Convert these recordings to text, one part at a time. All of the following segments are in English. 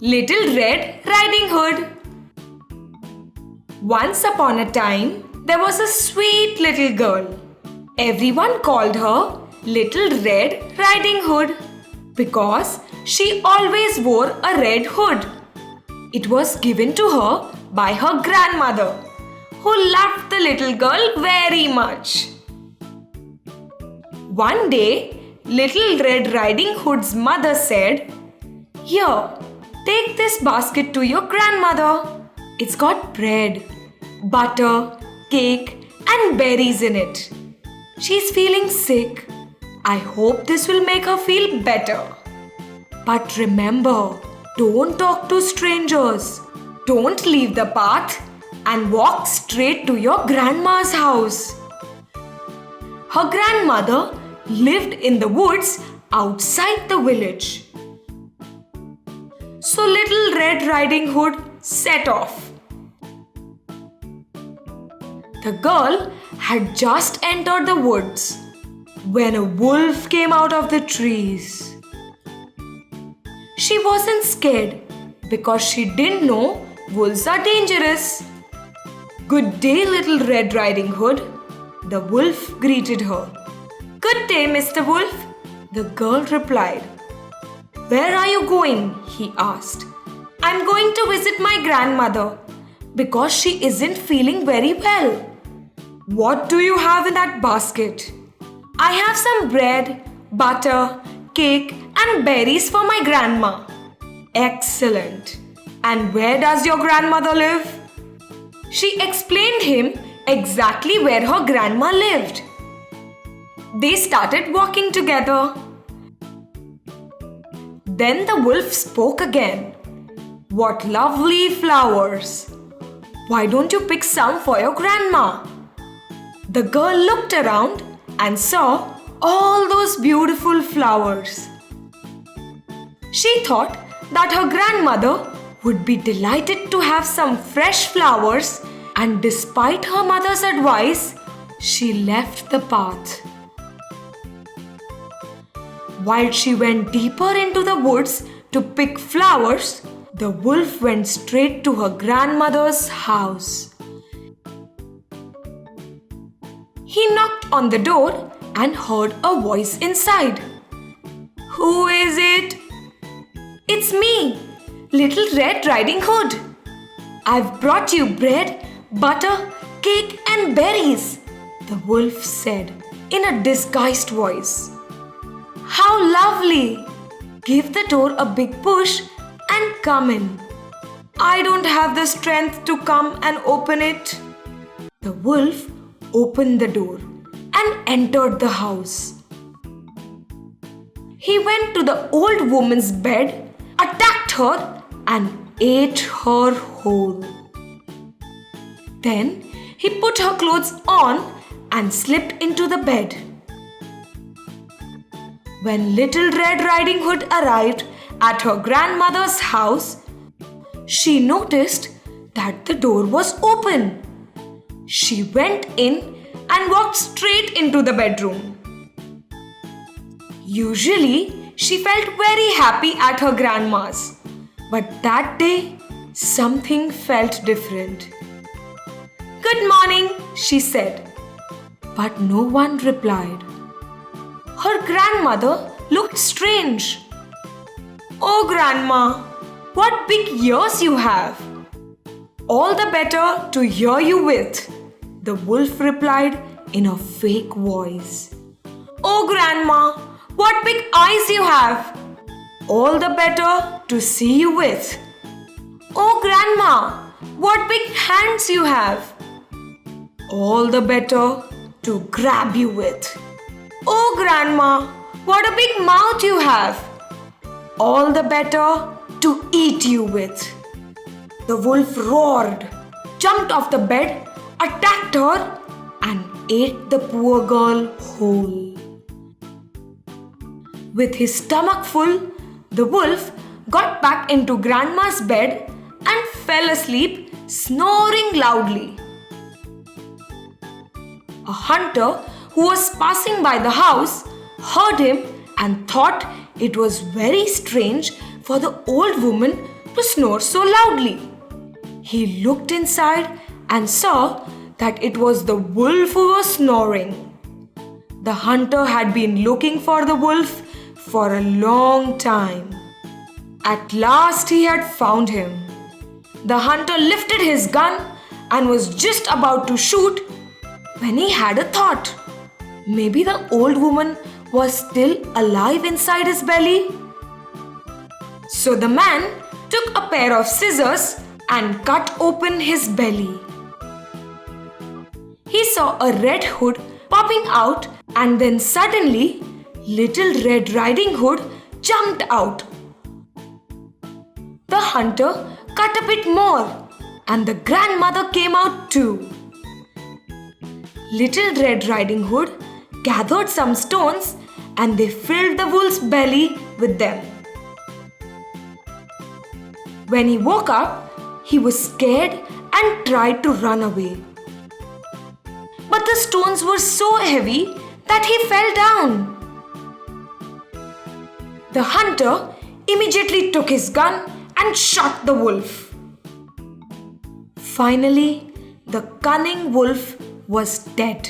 Little Red Riding Hood. Once upon a time, there was a sweet little girl. Everyone called her Little Red Riding Hood because she always wore a red hood. It was given to her by her grandmother, who loved the little girl very much. One day, Little Red Riding Hood's mother said, "Here, take this basket to your grandmother. It's got bread, butter, cake, and berries in it. She's feeling sick. I hope this will make her feel better. But remember, don't talk to strangers. Don't leave the path and walk straight to your grandma's house." Her grandmother lived in the woods outside the village. So Little Red Riding Hood set off. The girl had just entered the woods when a wolf came out of the trees. She wasn't scared because she didn't know wolves are dangerous. "Good day, Little Red Riding Hood," the wolf greeted her. "Good day, Mr. Wolf," the girl replied. "Where are you going?" he asked. "I'm going to visit my grandmother because she isn't feeling very well." "What do you have in that basket?" "I have some bread, butter, cake, and berries for my grandma." "Excellent. And where does your grandmother live?" She explained him exactly where her grandma lived. They started walking together. Then the wolf spoke again. "What lovely flowers! Why don't you pick some for your grandma?" The girl looked around and saw all those beautiful flowers. She thought that her grandmother would be delighted to have some fresh flowers, and despite her mother's advice, she left the path. While she went deeper into the woods to pick flowers, the wolf went straight to her grandmother's house. He knocked on the door and heard a voice inside. "Who is it?" "It's me, Little Red Riding Hood. I've brought you bread, butter, cake, and berries," the wolf said in a disguised voice. "How lovely! Give the door a big push and come in." "I don't have the strength to come and open it." The wolf opened the door and entered the house. He went to the old woman's bed, attacked her, and ate her whole. Then he put her clothes on and slipped into the bed. When Little Red Riding Hood arrived at her grandmother's house, she noticed that the door was open. She went in and walked straight into the bedroom. Usually, she felt very happy at her grandma's, but that day, something felt different. "Good morning," she said, but no one replied. Her grandmother looked strange. "Oh, Grandma, what big ears you have!" "All the better to hear you with," the wolf replied in a fake voice. "Oh, Grandma, what big eyes you have!" "All the better to see you with." "Oh, Grandma, what big hands you have!" "All the better to grab you with." "Oh, Grandma, what a big mouth you have!" "All the better to eat you with." The wolf roared, jumped off the bed, attacked her, and ate the poor girl whole. With his stomach full, the wolf got back into Grandma's bed and fell asleep, snoring loudly. A hunter who was passing by the house heard him and thought it was very strange for the old woman to snore so loudly? He looked inside and saw that it was the wolf who was snoring. The hunter had been looking for the wolf for a long time. At last he had found him. The hunter lifted his gun and was just about to shoot when he had a thought. Maybe the old woman was still alive inside his belly. So the man took a pair of scissors and cut open his belly. He saw a red hood popping out, and then suddenly Little Red Riding Hood jumped out. The hunter cut a bit more, and the grandmother came out too. Little Red Riding Hood gathered some stones and they filled the wolf's belly with them. When he woke up, he was scared and tried to run away. But the stones were so heavy that he fell down. The hunter immediately took his gun and shot the wolf. Finally, the cunning wolf was dead.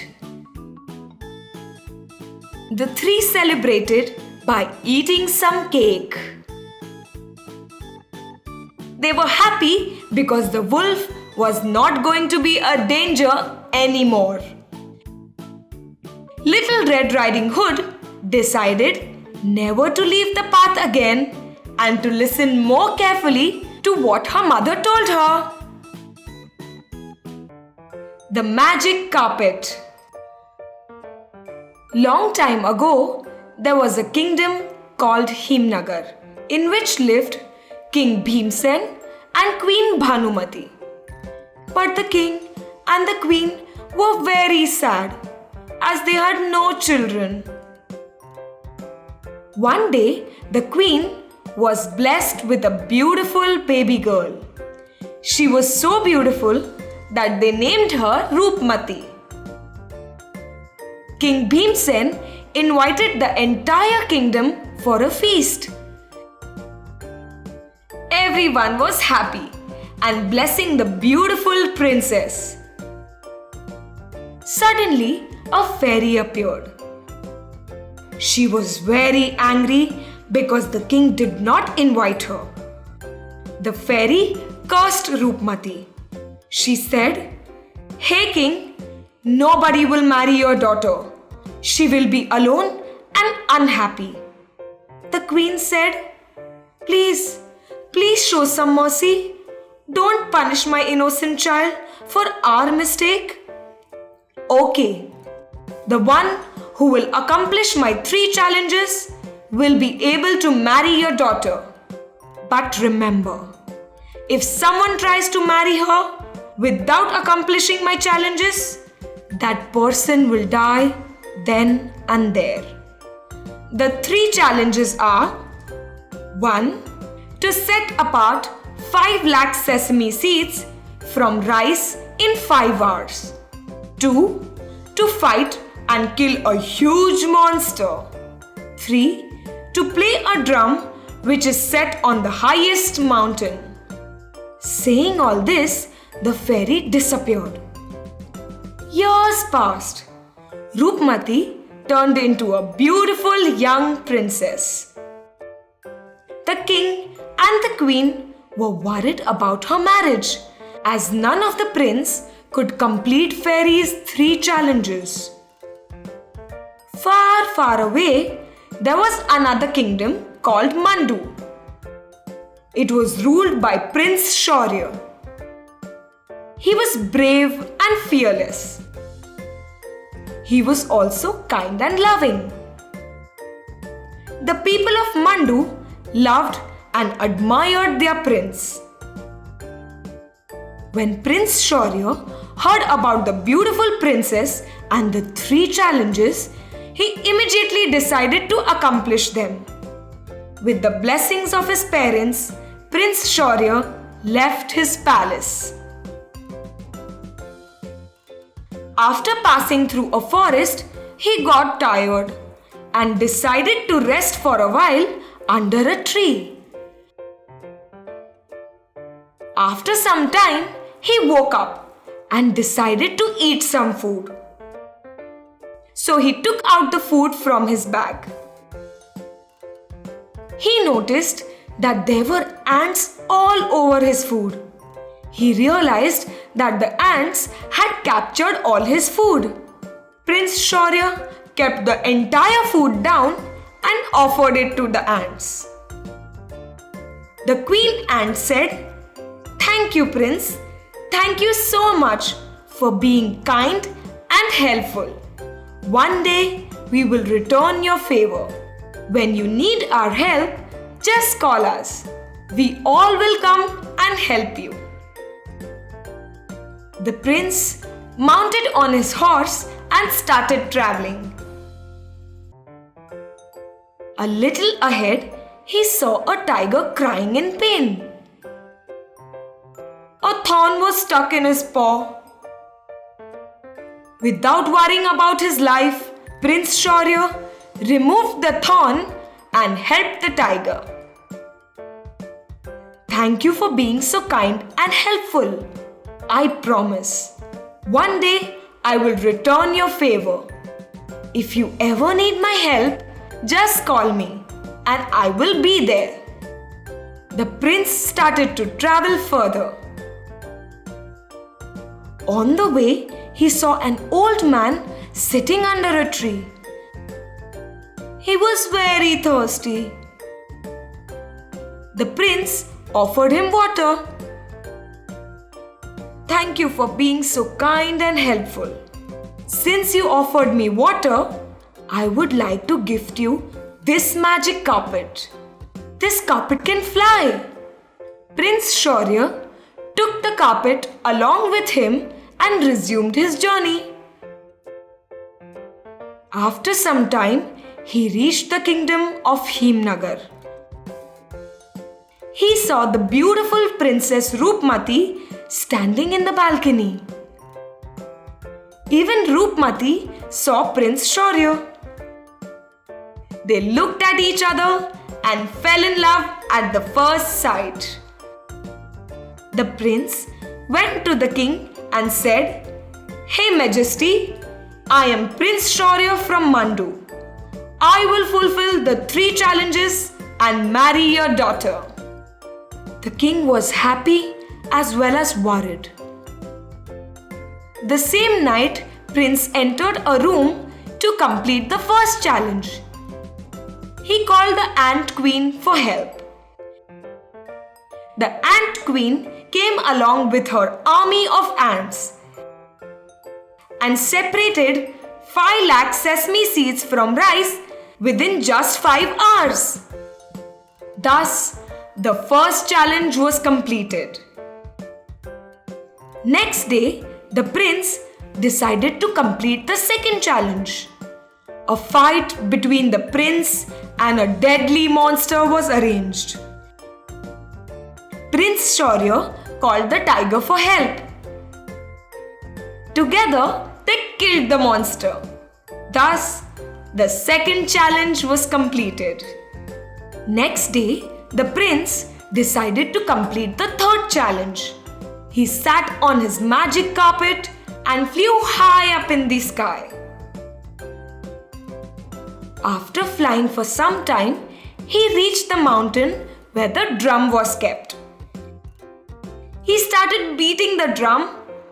The three celebrated by eating some cake. They were happy because the wolf was not going to be a danger anymore. Little Red Riding Hood decided never to leave the path again and to listen more carefully to what her mother told her. The magic carpet. Long time ago, there was a kingdom called Himnagar, in which lived King Bhimsen and Queen Bhanumati. But the king and the queen were very sad as they had no children. One day, the queen was blessed with a beautiful baby girl. She was so beautiful that they named her Roopmati. King Bhimsen invited the entire kingdom for a feast. Everyone was happy and blessing the beautiful princess. Suddenly, a fairy appeared. She was very angry because the king did not invite her. The fairy cursed Roopmati. She said, "Hey king, nobody will marry your daughter. She will be alone and unhappy." The queen said, Please show some mercy. Don't punish my innocent child for our mistake." "Okay, the one who will accomplish my 3 challenges will be able to marry your daughter. But remember, if someone tries to marry her without accomplishing my challenges, that person will die then and there." The 3 challenges are: 1. To set apart 5 lakh sesame seeds from rice in 5 hours. 2. To fight and kill a huge monster. 3. To play a drum which is set on the highest mountain. Saying all this, the fairy disappeared. Years passed. Roopmati turned into a beautiful young princess. The king and the queen were worried about her marriage, as none of the prince could complete fairy's 3 challenges. Far, far away, there was another kingdom called Mandu. It was ruled by Prince Shaurya. He was brave and fearless. He was also kind and loving. The people of Mandu loved and admired their prince. When Prince Shaurya heard about the beautiful princess and the 3 challenges, he immediately decided to accomplish them. With the blessings of his parents, Prince Shaurya left his palace. After passing through a forest, he got tired and decided to rest for a while under a tree. After some time, he woke up and decided to eat some food. So he took out the food from his bag. He noticed that there were ants all over his food. He realized that the ants had captured all his food. Prince Shaurya kept the entire food down and offered it to the ants. The queen ant said, "Thank you, Prince. Thank you so much for being kind and helpful. One day we will return your favor. When you need our help, just call us. We all will come and help you." The prince mounted on his horse and started traveling. A little ahead, he saw a tiger crying in pain. A thorn was stuck in his paw. Without worrying about his life, Prince Shaurya removed the thorn and helped the tiger. "Thank you for being so kind and helpful. I promise, one day I will return your favor. If you ever need my help, just call me and I will be there." The prince started to travel further. On the way, he saw an old man sitting under a tree. He was very thirsty. The prince offered him water. "Thank you for being so kind and helpful. Since you offered me water, I would like to gift you this magic carpet. This carpet can fly." Prince Shaurya took the carpet along with him and resumed his journey. After some time, he reached the kingdom of Himnagar. He saw the beautiful Princess Roopmati standing in the balcony. Even Roopmati saw Prince Shaurya. They looked at each other and fell in love at the first sight. The prince went to the king and said, "Hey Majesty, I am Prince Shaurya from Mandu. I will fulfill the 3 challenges and marry your daughter." The king was happy as well as worried. The same night, Prince entered a room to complete the first challenge. He called the Ant Queen for help. The Ant Queen came along with her army of ants and separated 5 lakh sesame seeds from rice within just 5 hours. Thus, the first challenge was completed. Next day, the prince decided to complete the second challenge. A fight between the prince and a deadly monster was arranged. Prince Shaurya called the tiger for help. Together, they killed the monster. Thus, the second challenge was completed. Next day, the prince decided to complete the third challenge. He sat on his magic carpet and flew high up in the sky. After flying for some time, he reached the mountain where the drum was kept. He started beating the drum,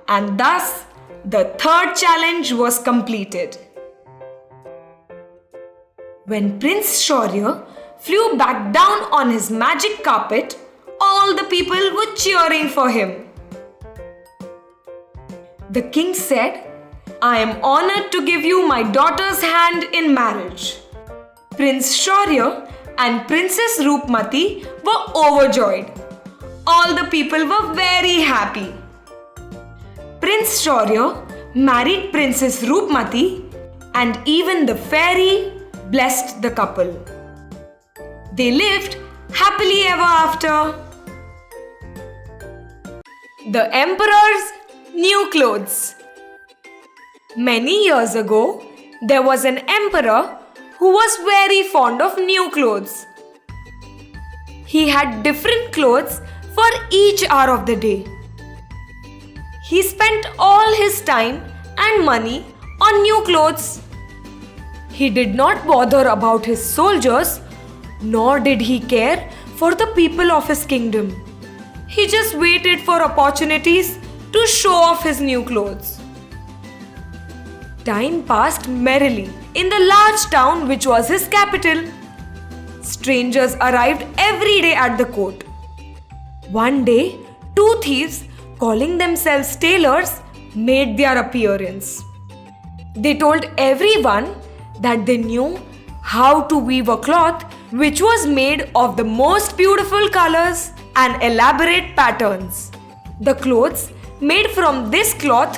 and thus the third challenge was completed. When Prince Shaurya flew back down on his magic carpet, all the people were cheering for him. The king said, "I am honored to give you my daughter's hand in marriage." Prince Shaurya and Princess Roopmati were overjoyed. All the people were very happy. Prince Shaurya married Princess Roopmati, and even the fairy blessed the couple. They lived happily ever after. The Emperor's New Clothes. Many years ago, there was an emperor who was very fond of new clothes. He had different clothes for for each hour of the day. He spent all his time and money on new clothes. He did not bother about his soldiers, nor did he care for the people of his kingdom. He just waited for opportunities to show off his new clothes. Time passed merrily in the large town which was his capital. Strangers arrived every day at the court. One day, two thieves, calling themselves tailors, made their appearance. They told everyone that they knew how to weave a cloth which was made of the most beautiful colors and elaborate patterns. The clothes made from this cloth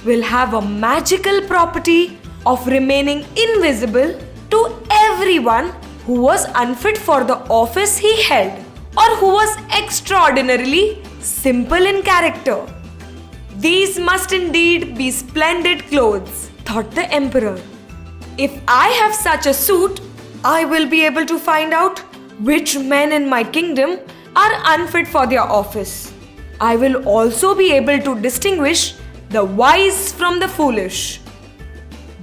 will have a magical property of remaining invisible to everyone who was unfit for the office he held or who was extraordinarily simple in character. These must indeed be splendid clothes, thought the emperor. If I have such a suit, I will be able to find out which men in my kingdom are unfit for their office. I will also be able to distinguish the wise from the foolish.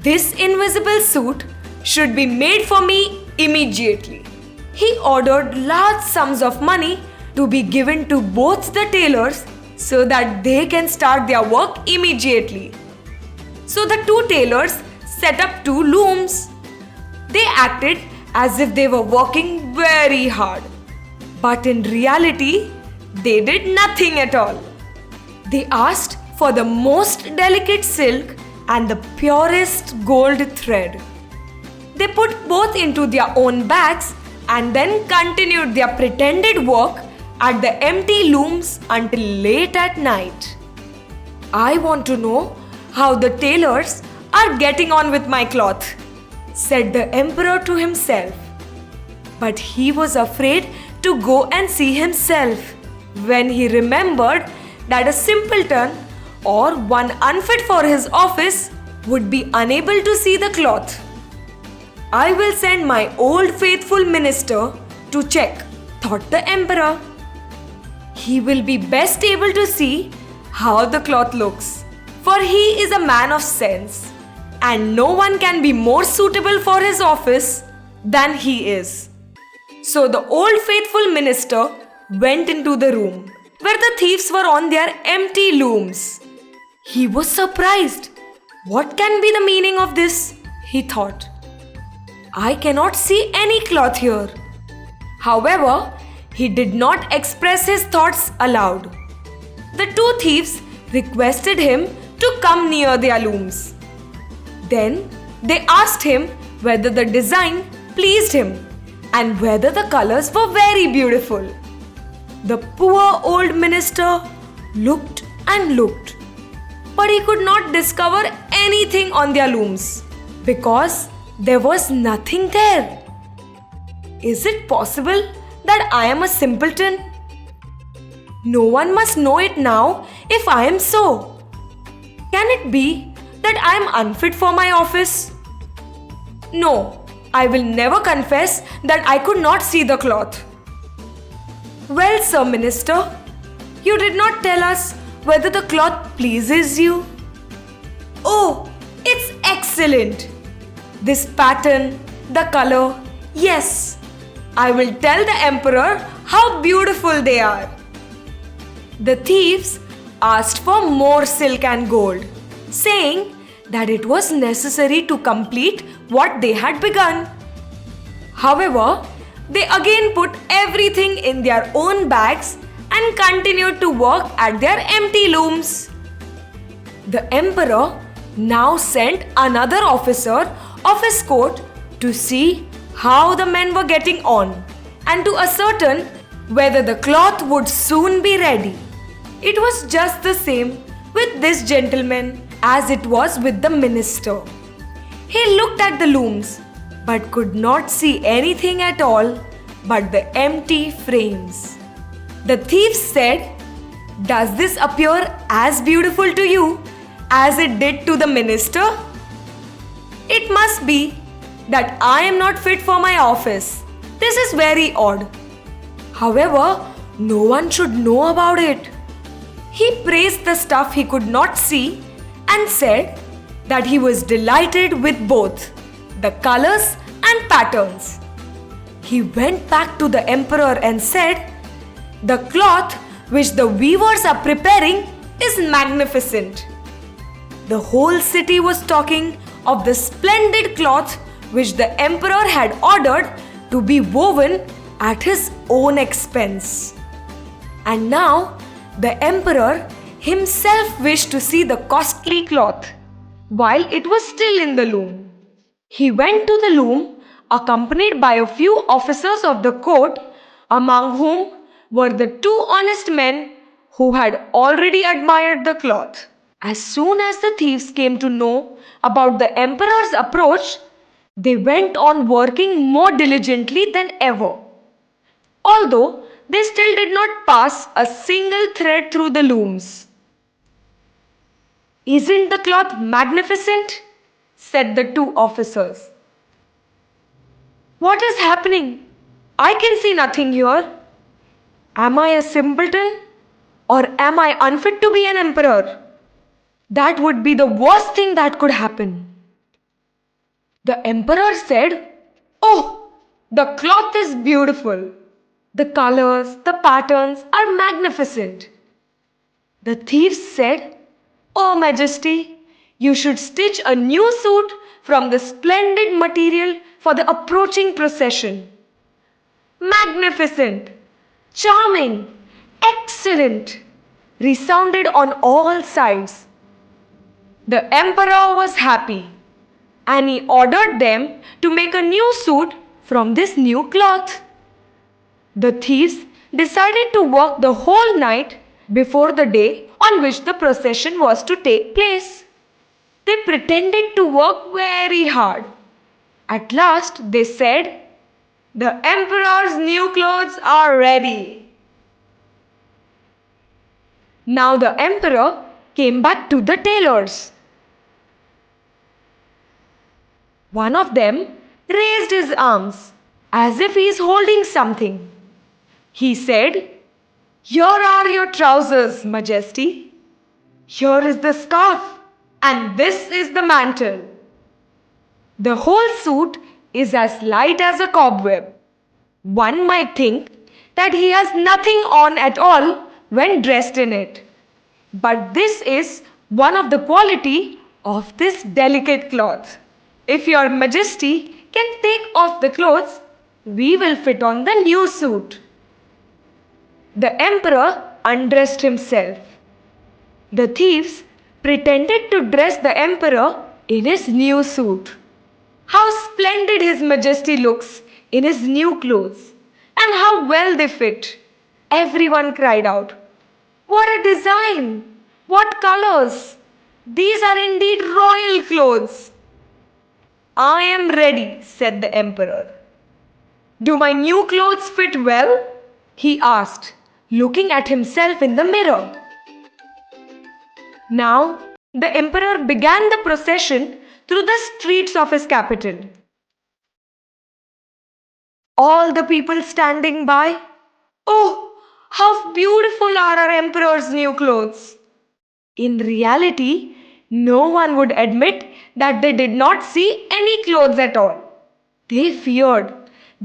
This invisible suit should be made for me immediately. He ordered large sums of money to be given to both the tailors so that they can start their work immediately. So the two tailors set up two looms. They acted as if they were working very hard. But in reality, they did nothing at all. They asked for the most delicate silk and the purest gold thread. They put both into their own bags and then continued their pretended work at the empty looms until late at night. I want to know how the tailors are getting on with my cloth, said the emperor to himself. But he was afraid to go and see himself when he remembered that a simpleton or one unfit for his office would be unable to see the cloth. I will send my old faithful minister to check, thought the emperor. He will be best able to see how the cloth looks, for he is a man of sense, and no one can be more suitable for his office than he is. So the old faithful minister went into the room where the thieves were on their empty looms. He was surprised. What can be the meaning of this? He thought. I cannot see any cloth here. However, he did not express his thoughts aloud. The two thieves requested him to come near their looms. Then they asked him whether the design pleased him and whether the colors were very beautiful. The poor old minister looked and looked, but he could not discover anything on their looms because there was nothing there. Is it possible that I am a simpleton? No one must know it now if I am so. Can it be that I am unfit for my office? No, I will never confess that I could not see the cloth. Well, Sir Minister, you did not tell us whether the cloth pleases you. Oh, it's excellent. This pattern, the color, yes. I will tell the emperor how beautiful they are. The thieves asked for more silk and gold, saying that it was necessary to complete what they had begun. However, they again put everything in their own bags and continued to work at their empty looms. The emperor now sent another officer of his court to see how the men were getting on and to ascertain whether the cloth would soon be ready. It was just the same with this gentleman as it was with the minister. He looked at the looms but could not see anything at all but the empty frames. The thieves said, "Does this appear as beautiful to you as it did to the minister? It must be that I am not fit for my office. This is very odd. However, No one should know about it. He praised the stuff he could not see and said that he was delighted with both the colors and patterns. He went back to the emperor and said, "The cloth which the weavers are preparing is magnificent." The whole city was talking of the splendid cloth which the emperor had ordered to be woven at his own expense. And now the emperor himself wished to see the costly cloth while it was still in the loom. He went to the loom accompanied by a few officers of the court, among whom were the two honest men who had already admired the cloth. As soon as the thieves came to know about the emperor's approach, they went on working more diligently than ever. Although they still did not pass a single thread through the looms. "Isn't the cloth magnificent?" said the two officers. "What is happening? I can see nothing here. Am I a simpleton? Or am I unfit to be an emperor? That would be the worst thing that could happen." The emperor said, "Oh, the cloth is beautiful. The colors, the patterns are magnificent." The thieves said, "Oh, Majesty, you should stitch a new suit from the splendid material for the approaching procession." "Magnificent, charming, excellent," resounded on all sides. The emperor was happy and he ordered them to make a new suit from this new cloth. The thieves decided to work the whole night before the day on which the procession was to take place. They pretended to work very hard. At last they said, "The emperor's new clothes are ready." Now the emperor came back to the tailors. One of them raised his arms as if he is holding something. He said, "Here are your trousers, Majesty. Here is the scarf, and this is the mantle." The whole suit is as light as a cobweb. One might think that he has nothing on at all when dressed in it. But this is one of the quality of this delicate cloth. If your Majesty can take off the clothes, we will fit on the new suit. The emperor undressed himself. The thieves pretended to dress the emperor in his new suit. How splendid His Majesty looks in his new clothes, and how well they fit! Everyone cried out, "What a design! What colors! These are indeed royal clothes." "I am ready," said the emperor. "Do my new clothes fit well?" he asked, looking at himself in the mirror. Now, the emperor began the procession through the streets of his capital. All the people standing by, "Oh, how beautiful are our emperor's new clothes!" In reality, no one would admit that they did not see any clothes at all. They feared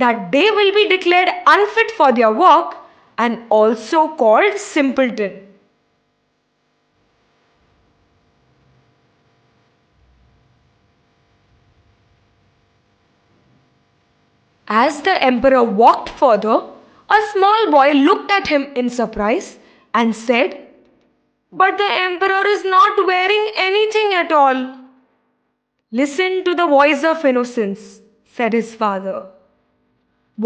that they will be declared unfit for their work and also called simpleton. As the emperor walked further, a small boy looked at him in surprise and said, "But the emperor is not wearing anything at all." "Listen to the voice of innocence," said his father.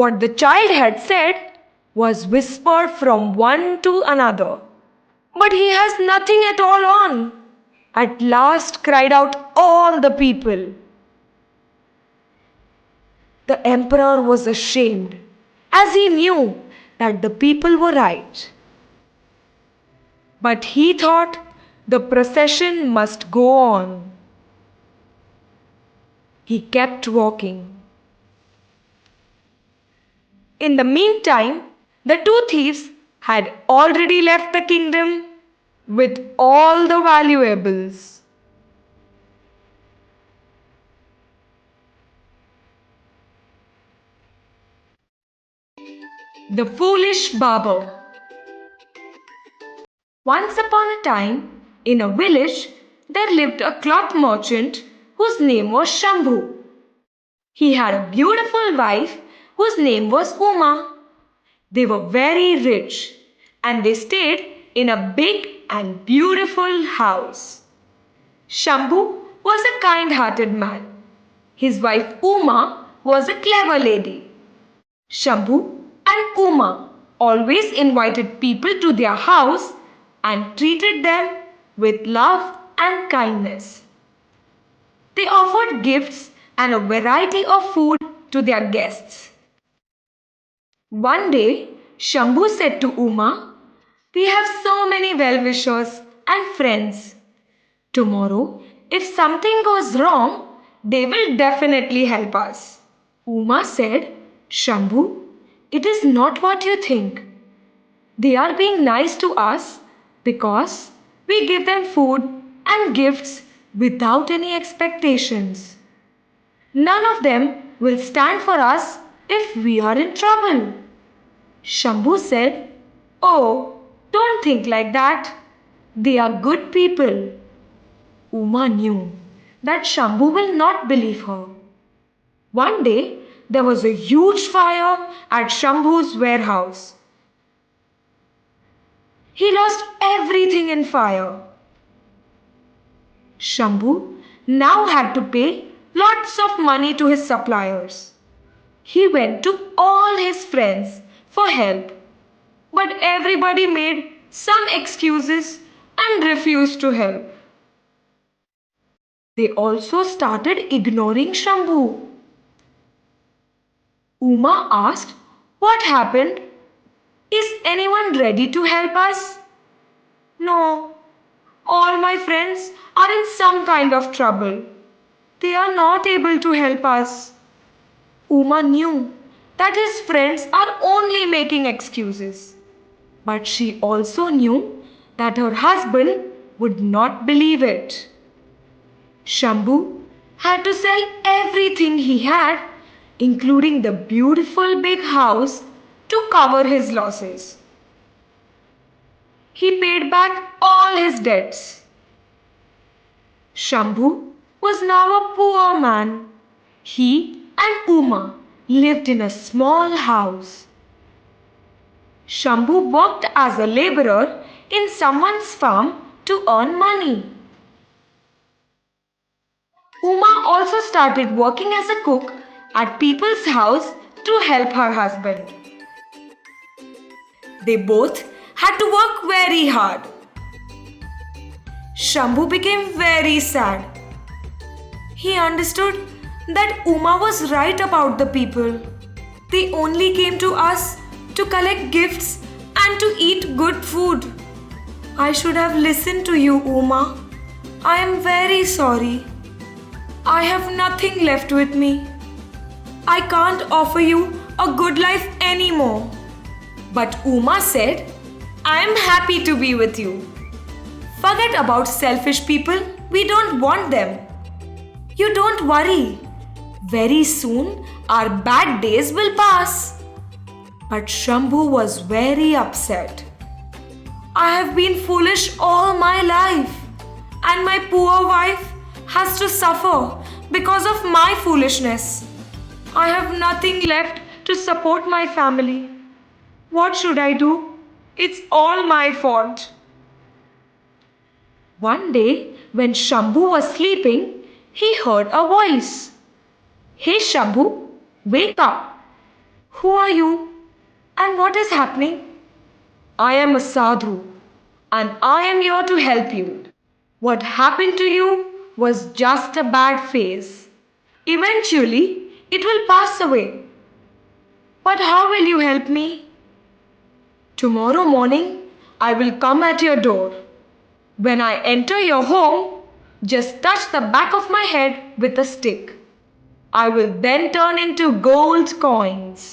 What the child had said was whispered from one to another. "But he has nothing at all on," at last cried out all the people. The emperor was ashamed, as he knew that the people were right. But he thought the procession must go on. He kept walking. In the meantime, the two thieves had already left the kingdom with all the valuables. The Foolish Barber. Once upon a time, in a village, there lived a cloth merchant whose name was Shambhu. He had a beautiful wife whose name was Uma. They were very rich and they stayed in a big and beautiful house. Shambhu was a kind hearted man. His wife Uma was a clever lady. Shambhu and Uma always invited people to their house and treated them with love and kindness. They offered gifts and a variety of food to their guests. One day, Shambhu said to Uma, "We have so many well wishers and friends. Tomorrow, if something goes wrong, they will definitely help us." Uma said, "Shambhu, it is not what you think. They are being nice to us because we give them food and gifts without any expectations. None of them will stand for us if we are in trouble." Shambhu said, "Oh, don't think like that. They are good people." Uma knew that Shambhu will not believe her. One day, there was a huge fire at Shambhu's warehouse. He lost everything in fire. Shambhu now had to pay lots of money to his suppliers. He went to all his friends for help, but everybody made some excuses and refused to help. They also started ignoring Shambhu. Uma asked, "What happened? Is anyone ready to help us?" "No, all my friends are in some kind of trouble. They are not able to help us." Uma knew that his friends are only making excuses. But she also knew that her husband would not believe it. Shambhu had to sell everything he had, including the beautiful big house, to cover his losses. He paid back all his debts. Shambhu was now a poor man. He and Uma lived in a small house. Shambhu worked as a laborer in someone's farm to earn money. Uma also started working as a cook at people's house to help her husband. They both had to work very hard. Shambhu became very sad. He understood that Uma was right about the people. They only came to us to collect gifts and to eat good food. I should have listened to you, Uma. I am very sorry. I have nothing left with me. I can't offer you a good life anymore. But Uma said, "I am happy to be with you. Forget about selfish people. We don't want them. You don't worry. Very soon our bad days will pass." But Shambhu was very upset. "I have been foolish all my life, and my poor wife has to suffer because of my foolishness. I have nothing left to support my family. What should I do? It's all my fault." One day, when Shambhu was sleeping, he heard a voice. "Hey Shambhu, wake up. Who are you? And what is happening?" "I am a sadhu, and I am here to help you. What happened to you was just a bad phase. Eventually, it will pass away. But how will you help me?" "Tomorrow morning, I will come at your door. When I enter your home, just touch the back of my head with a stick. I will then turn into gold coins.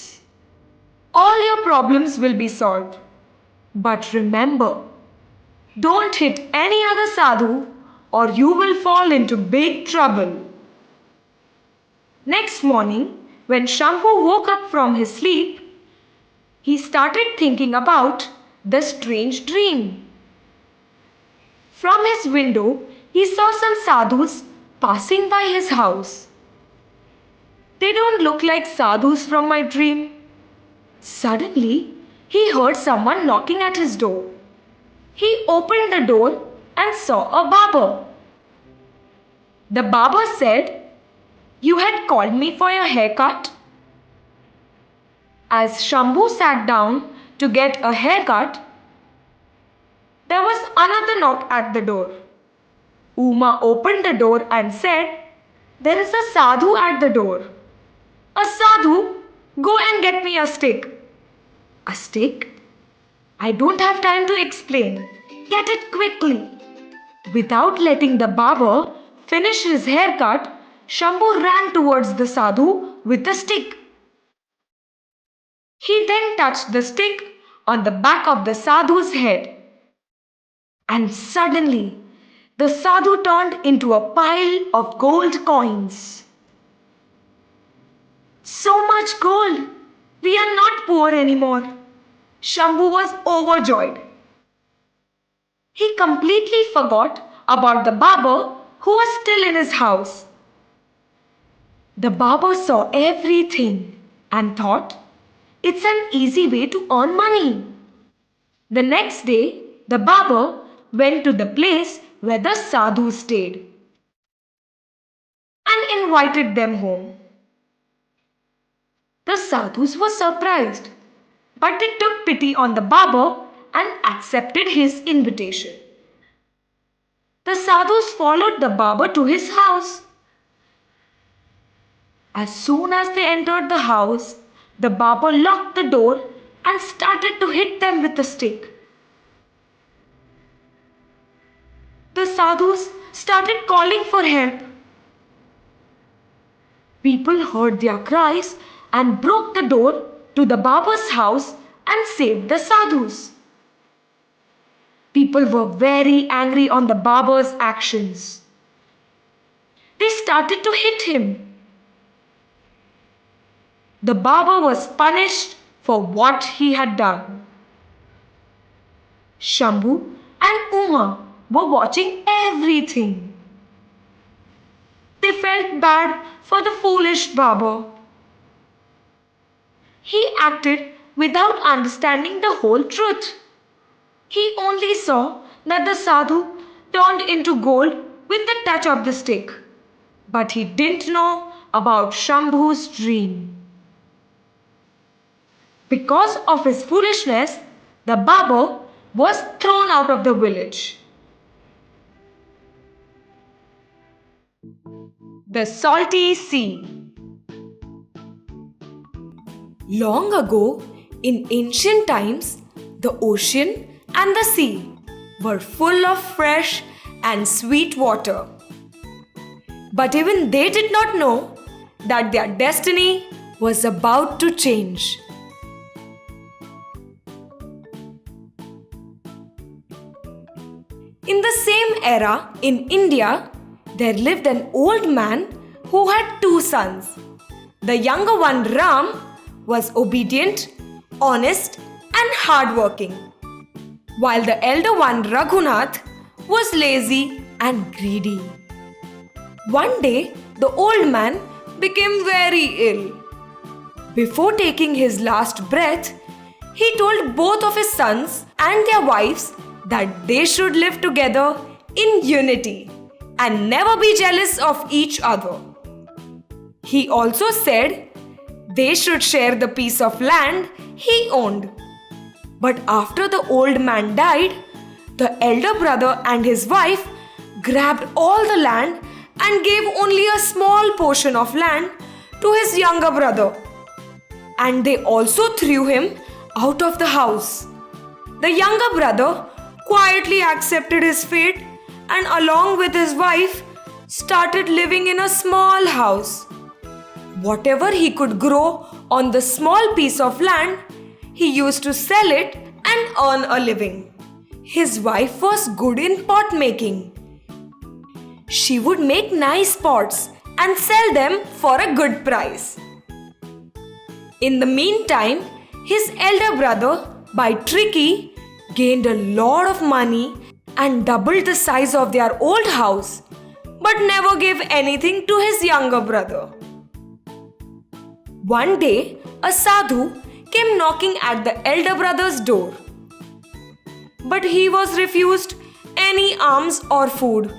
All your problems will be solved." But remember, don't hit any other sadhu or you will fall into big trouble. Next morning, when Shambhu woke up from his sleep, he started thinking about the strange dream. From his window, he saw some sadhus passing by his house. They don't look like sadhus from my dream. Suddenly, he heard someone knocking at his door. He opened the door and saw a barber. The barber said, "You had called me for your haircut?" As Shambhu sat down to get a haircut, there was another knock at the door. Uma opened the door and said, "There is a sadhu at the door." "A sadhu? Go and get me a stick." "A stick? I don't have time to explain. Get it quickly." Without letting the barber finish his haircut, Shambhu ran towards the sadhu with the stick. He then touched the stick on the back of the sadhu's head. And suddenly, the sadhu turned into a pile of gold coins. "So much gold! We are not poor anymore." Shambhu was overjoyed. He completely forgot about the barber who was still in his house. The barber saw everything and thought, "It's an easy way to earn money." The next day, the barber went to the place where the sadhu stayed and invited them home. The sadhus were surprised, but they took pity on the barber and accepted his invitation. The sadhus followed the barber to his house. As soon as they entered the house, the barber locked the door and started to hit them with a stick. The sadhus started calling for help. People heard their cries and broke the door to the barber's house and saved the sadhus. People were very angry on the barber's actions. They started to hit him. The barber was punished for what he had done. Shambhu and Uma were watching everything. They felt bad for the foolish barber. He acted without understanding the whole truth. He only saw that the sadhu turned into gold with the touch of the stick. But he didn't know about Shambhu's dream. Because of his foolishness, the barber was thrown out of the village. The Salty Sea. Long ago, in ancient times, the ocean and the sea were full of fresh and sweet water. But even they did not know that their destiny was about to change. In the same era in India, there lived an old man who had two sons. The younger one, Ram, was obedient, honest, and hardworking, while the elder one, Raghunath, was lazy and greedy. One day, the old man became very ill. Before taking his last breath, he told both of his sons and their wives that they should live together in unity and never be jealous of each other. He also said they should share the piece of land he owned. But after the old man died, the elder brother and his wife grabbed all the land and gave only a small portion of land to his younger brother. And they also threw him out of the house. The younger brother quietly accepted his fate and along with his wife started living in a small house. Whatever he could grow on the small piece of land, he used to sell it and earn a living. His wife was good in pot making. She would make nice pots and sell them for a good price. In the meantime, his elder brother, by tricky, gained a lot of money and doubled the size of their old house, but never gave anything to his younger brother. One day, a sadhu came knocking at the elder brother's door. But he was refused any alms or food.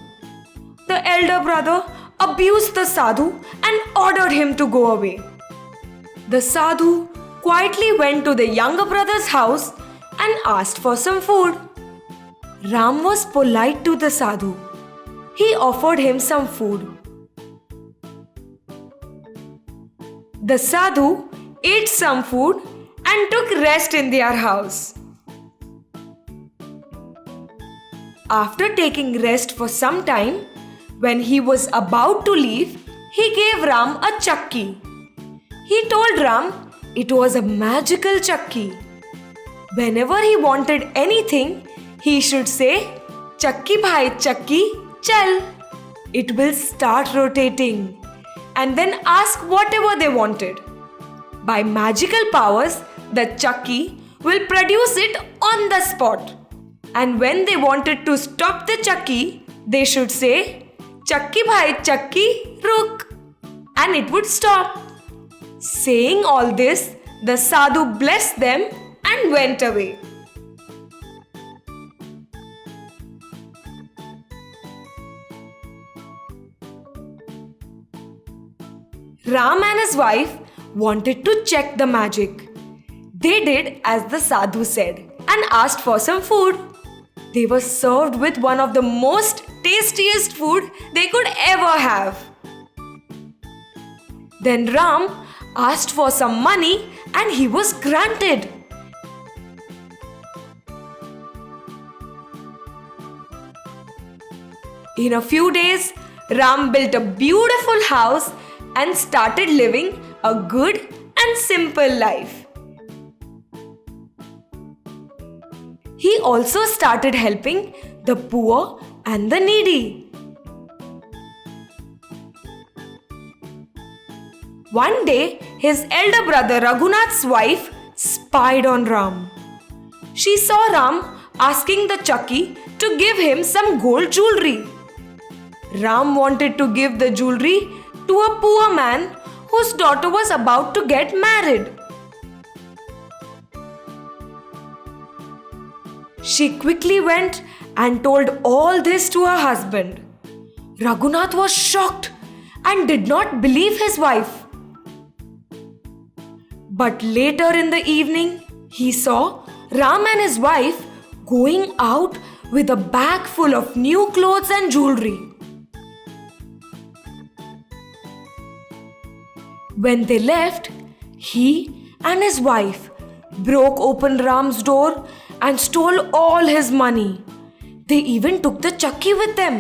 The elder brother abused the sadhu and ordered him to go away. The sadhu quietly went to the younger brother's house and asked for some food. Ram was polite to the sadhu. He offered him some food. The sadhu ate some food and took rest in their house. After taking rest for some time, when he was about to leave, he gave Ram a chakki. He told Ram it was a magical chakki. Whenever he wanted anything, he should say, "Chakki bhai chakki, chal." It will start rotating and then ask whatever they wanted. By magical powers, the chakki will produce it on the spot. And when they wanted to stop the chakki, they should say, "Chakki bhai chakki, ruk," and it would stop. Saying all this, the sadhu blessed them and went away. Ram and his wife wanted to check the magic. They did as the sadhu said and asked for some food. They were served with one of the most tastiest food they could ever have. Then Ram asked for some money and he was granted. In a few days, Ram built a beautiful house and started living a good and simple life. He also started helping the poor and the needy. One day, his elder brother Raghunath's wife spied on Ram. She saw Ram asking the chakki to give him some gold jewelry. Ram wanted to give the jewelry to a poor man whose daughter was about to get married. She quickly went and told all this to her husband. Raghunath was shocked and did not believe his wife. But later in the evening, he saw Ram and his wife going out with a bag full of new clothes and jewelry. When they left, he and his wife broke open Ram's door and stole all his money. They even took the chakki with them.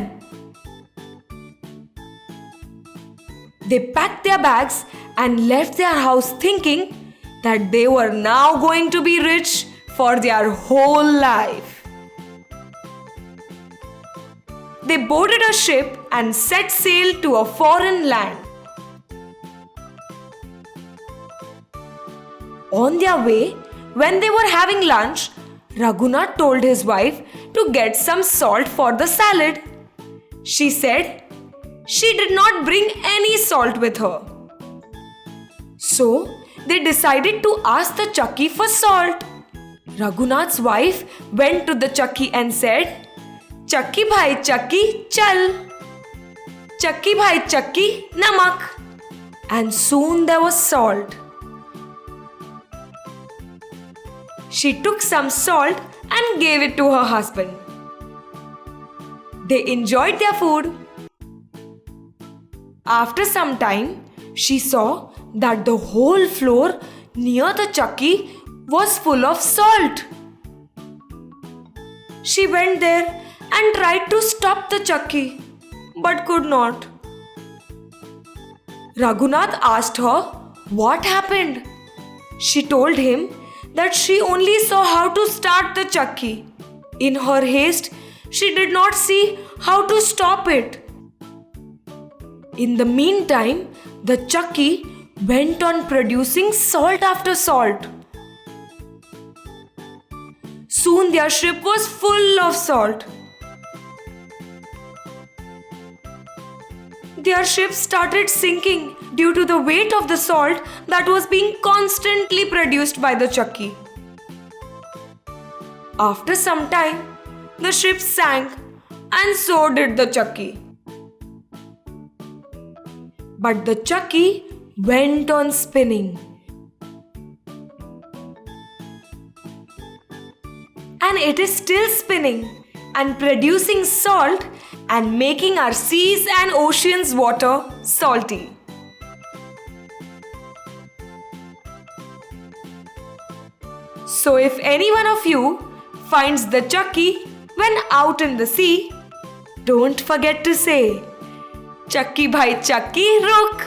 They packed their bags and left their house thinking that they were now going to be rich for their whole life. They boarded a ship and set sail to a foreign land. On their way, when they were having lunch, Raghunath told his wife to get some salt for the salad. She said she did not bring any salt with her. So, they decided to ask the chakki for salt. Raghunath's wife went to the chakki and said, "Chakki bhai chakki, chal. Chakki bhai chakki, namak." And soon there was salt. She took some salt and gave it to her husband. They enjoyed their food. After some time, she saw that the whole floor near the chakki was full of salt. She went there and tried to stop the chakki, but could not. Raghunath asked her what happened. She told him that she only saw how to start the chakki. In her haste, she did not see how to stop it. In the meantime, the chakki went on producing salt after salt. Soon their ship was full of salt. Their ship started sinking due to the weight of the salt that was being constantly produced by the chakki. After some time, the ship sank and so did the chakki. But the chakki went on spinning. And it is still spinning and producing salt and making our seas and oceans' water salty. So if any one of you finds the chakki when out in the sea, don't forget to say, "Chakki bhai chakki ruk."